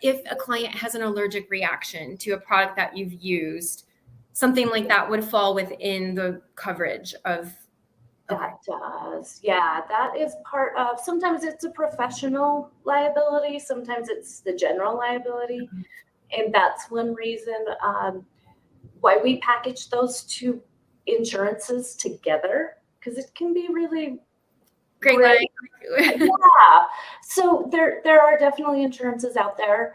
if a client has an allergic reaction to a product that you've used, something like that would fall within the coverage of. That does. Yeah, that is part of, sometimes it's a professional liability, sometimes it's the general liability. And that's one reason why we package those two insurances together, because it can be really great. Yeah. So there are definitely insurances out there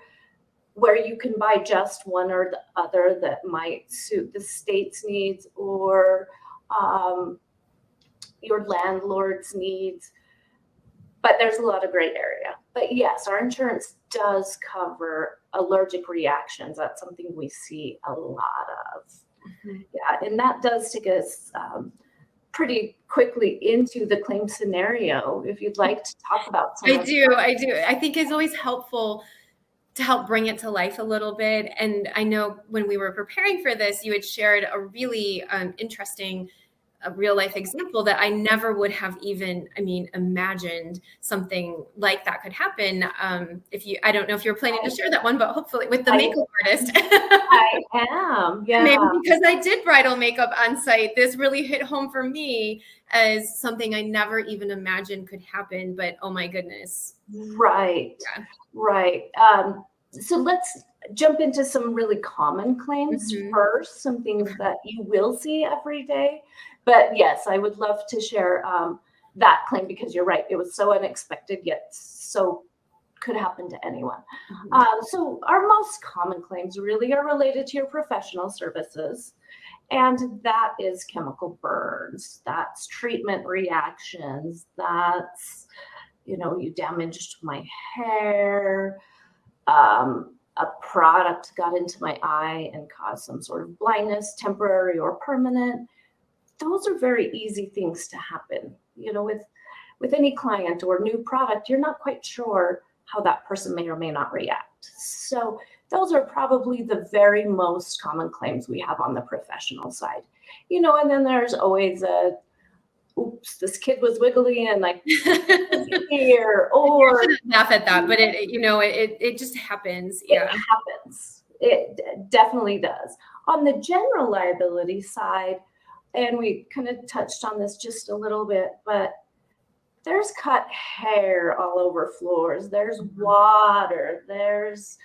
where you can buy just one or the other that might suit the state's needs or your landlord's needs, but there's a lot of gray area. But yes, our insurance does cover allergic reactions. That's something we see a lot of. Yeah, and that does take us pretty quickly into the claim scenario. If you'd like to talk about some I do. I think it's always helpful to help bring it to life a little bit. And I know when we were preparing for this, you had shared a really interesting real life example that I never would have even, imagined something like that could happen. I don't know if you're planning to share that one, but hopefully with the makeup artist. I am, yeah. Maybe because I did bridal makeup on site, this really hit home for me as something I never even imagined could happen, but oh my goodness. Right, yeah. Right. So let's jump into some really common claims first, some things that you will see every day. But yes, I would love to share that claim because you're right. It was so unexpected, yet so could happen to anyone. So our most common claims really are related to your professional services. And that is chemical burns. That's treatment reactions. That's, you damaged my hair. A product got into my eye and caused some sort of blindness, temporary or permanent. Those are very easy things to happen. With any client or new product, you're not quite sure how that person may or may not react. So those are probably the very most common claims we have on the professional side. And then there's always oops, this kid was wiggly and like here, or laugh at that, but it just happens. Yeah, it happens. It definitely does. On the general liability side, and we kind of touched on this just a little bit, but there's cut hair all over floors. There's water. There's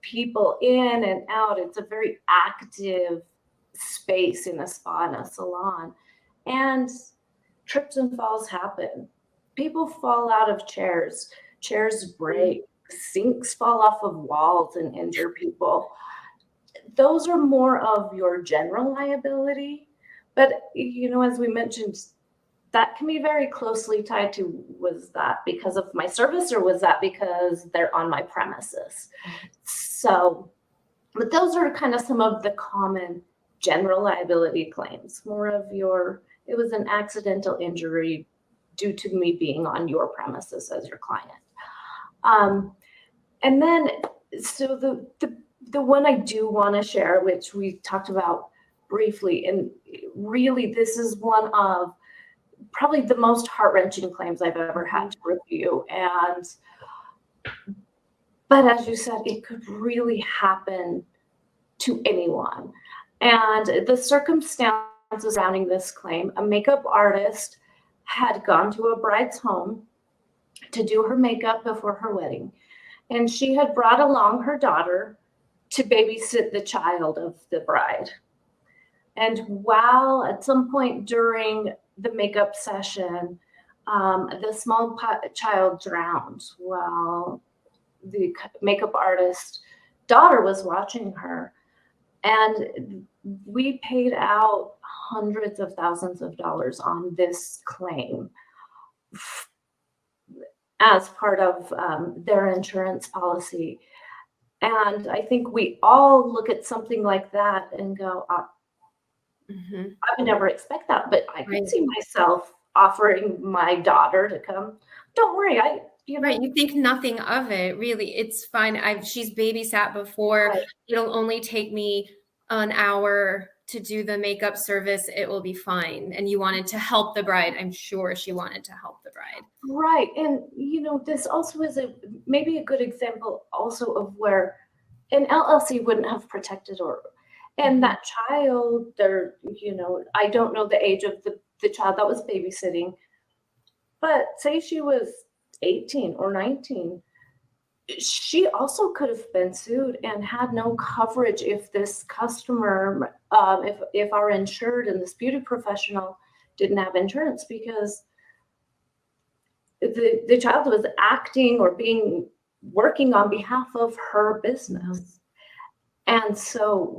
people in and out. It's a very active space in a spa and a salon. And trips and falls happen. People fall out of chairs. Chairs break. Sinks fall off of walls and injure people. Those are more of your general liability. But, as we mentioned, that can be very closely tied to, was that because of my service or was that because they're on my premises? So, but those are kind of some of the common general liability claims, more of it was an accidental injury due to me being on your premises as your client. And then, so the one I do want to share, which we talked about briefly, and really this is one of probably the most heart-wrenching claims I've ever had to review. But as you said, it could really happen to anyone. And the circumstances surrounding this claim, a makeup artist had gone to a bride's home to do her makeup before her wedding. And she had brought along her daughter to babysit the child of the bride. And while at some point during the makeup session, the small child drowned while the makeup artist's daughter was watching her. And we paid out hundreds of thousands of dollars on this claim as part of their insurance policy. And I think we all look at something like that and go, I would never expect that, but I could see myself offering my daughter to come. Don't worry, Right, you think nothing of it, really. It's fine. She's babysat before. Right. It'll only take me an hour to do the makeup service, it will be fine. And you wanted to help the bride. I'm sure she wanted to help the bride. Right. And, this also is maybe a good example also of where an LLC wouldn't have protected and that child, I don't know the age of the child that was babysitting, but say she was 18 or 19, she also could have been sued and had no coverage if this customer, if our insured and this beauty professional didn't have insurance, because the child was acting or working on behalf of her business. And so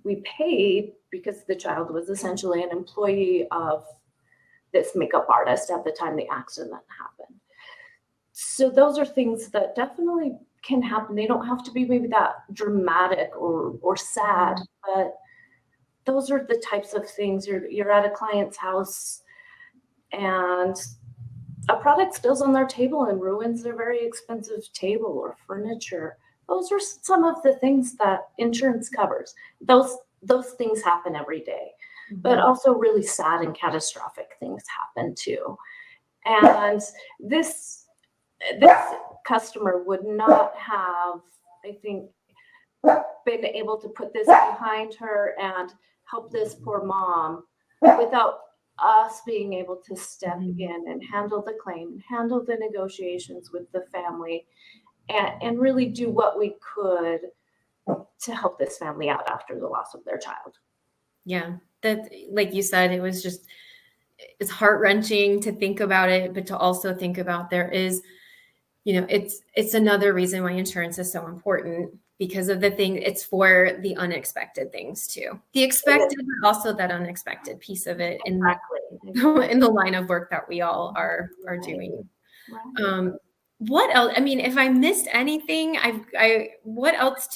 we paid because the child was essentially an employee of this makeup artist at the time the accident happened. So those are things that definitely can happen. They don't have to be maybe that dramatic or sad, but those are the types of things. You're at a client's house and a product spills on their table and ruins their very expensive table or furniture. Those are some of the things that insurance covers. Those things happen every day, but also really sad and catastrophic things happen too. And this customer would not have, I think, been able to put this behind her and help this poor mom without us being able to step in and handle the claim, handle the negotiations with the family, and really do what we could to help this family out after the loss of their child. Yeah, that, like you said, it's heart-wrenching to think about it, but to also think about there is, it's another reason why insurance is so important, because of it's for the unexpected things too. The expected, but also that unexpected piece of it in the line of work that we all are doing. Right. What else? I mean, if I missed anything, what else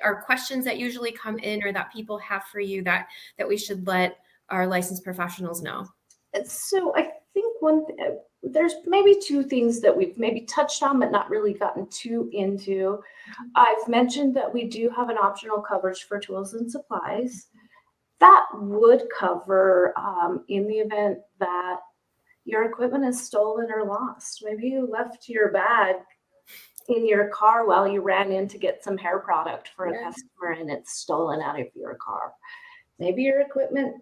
are questions that usually come in or that people have for you that we should let our licensed professionals know? So I think there's maybe two things that we've maybe touched on, but not really gotten too into. I've mentioned that we do have an optional coverage for tools and supplies. That would cover in the event that your equipment is stolen or lost. Maybe you left your bag in your car while you ran in to get some hair product for a customer and it's stolen out of your car. Maybe your equipment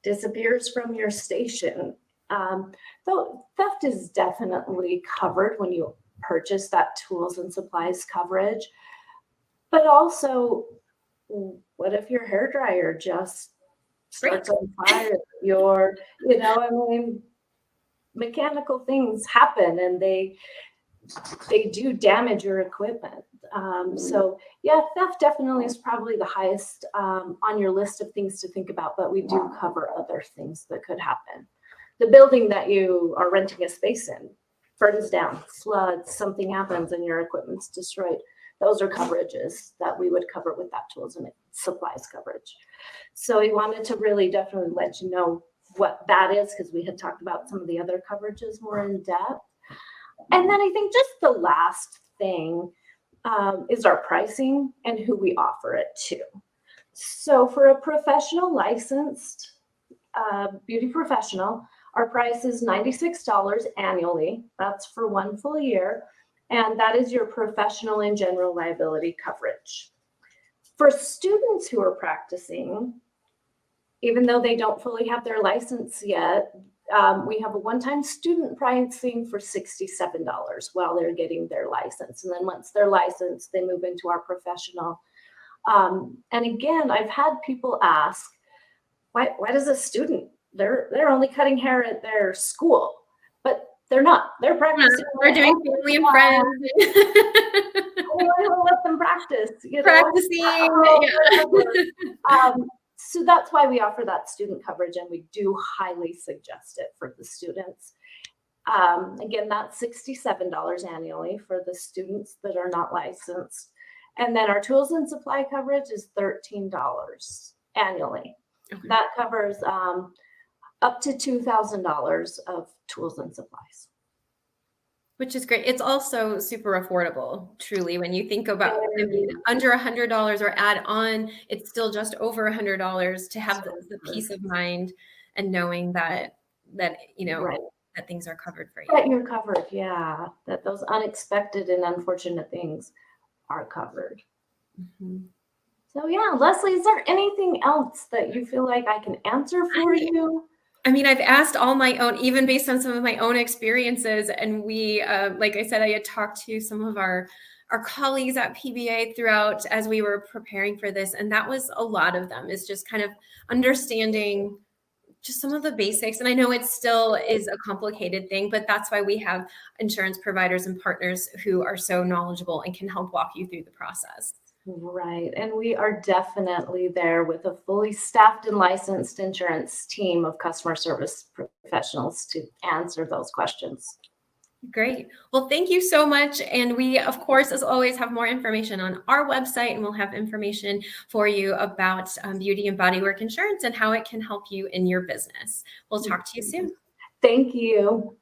disappears from your station. Though theft is definitely covered when you purchase that tools and supplies coverage. But also, what if your hairdryer just starts on fire? Mechanical things happen and they do damage your equipment. So yeah, theft definitely is probably the highest on your list of things to think about, but we do cover other things that could happen. The building that you are renting a space in burns down, floods, something happens and your equipment's destroyed. Those are coverages that we would cover with that tools and supplies coverage. So we wanted to really definitely let you know what that is, because we had talked about some of the other coverages more in depth. And then I think just the last thing is our pricing and who we offer it to. So for a professional licensed beauty professional, our price is $96 annually. That's for 1 full year. And that is your professional and general liability coverage. For students who are practicing, even though they don't fully have their license yet, we have a one-time student pricing for $67 while they're getting their license. And then once they're licensed, they move into our professional. And again, I've had people ask, why does a student, they're only cutting hair at their school, but they're not. They're practicing. They're doing family and friends. We want to let them practice. Practicing. So that's why we offer that student coverage, and we do highly suggest it for the students. Again, that's $67 annually for the students that are not licensed. And then our tools and supply coverage is $13 annually. Okay. That covers up to $2,000 of tools and supplies. Which is great. It's also super affordable, truly, when you think about, I mean, under $100 or add on, it's still just over $100 to have the peace of mind and knowing that, you know, Right. that things are covered for That you. you're covered, yeah. That those unexpected and unfortunate things are covered. Mhm. So yeah, Leslie, is there anything else that you feel like I can answer for you? I mean, I've asked all my own, even based on some of my own experiences, and we, like I said, I had talked to some of our colleagues at PBA throughout as we were preparing for this, and that was a lot of them, is just kind of understanding just some of the basics. And I know it still is a complicated thing, but that's why we have insurance providers and partners who are so knowledgeable and can help walk you through the process. Right. And we are definitely there with a fully staffed and licensed insurance team of customer service professionals to answer those questions. Great. Well, thank you so much. And we, of course, as always, have more information on our website, and we'll have information for you about Beauty and Bodywork Insurance and how it can help you in your business. We'll talk to you soon. Thank you.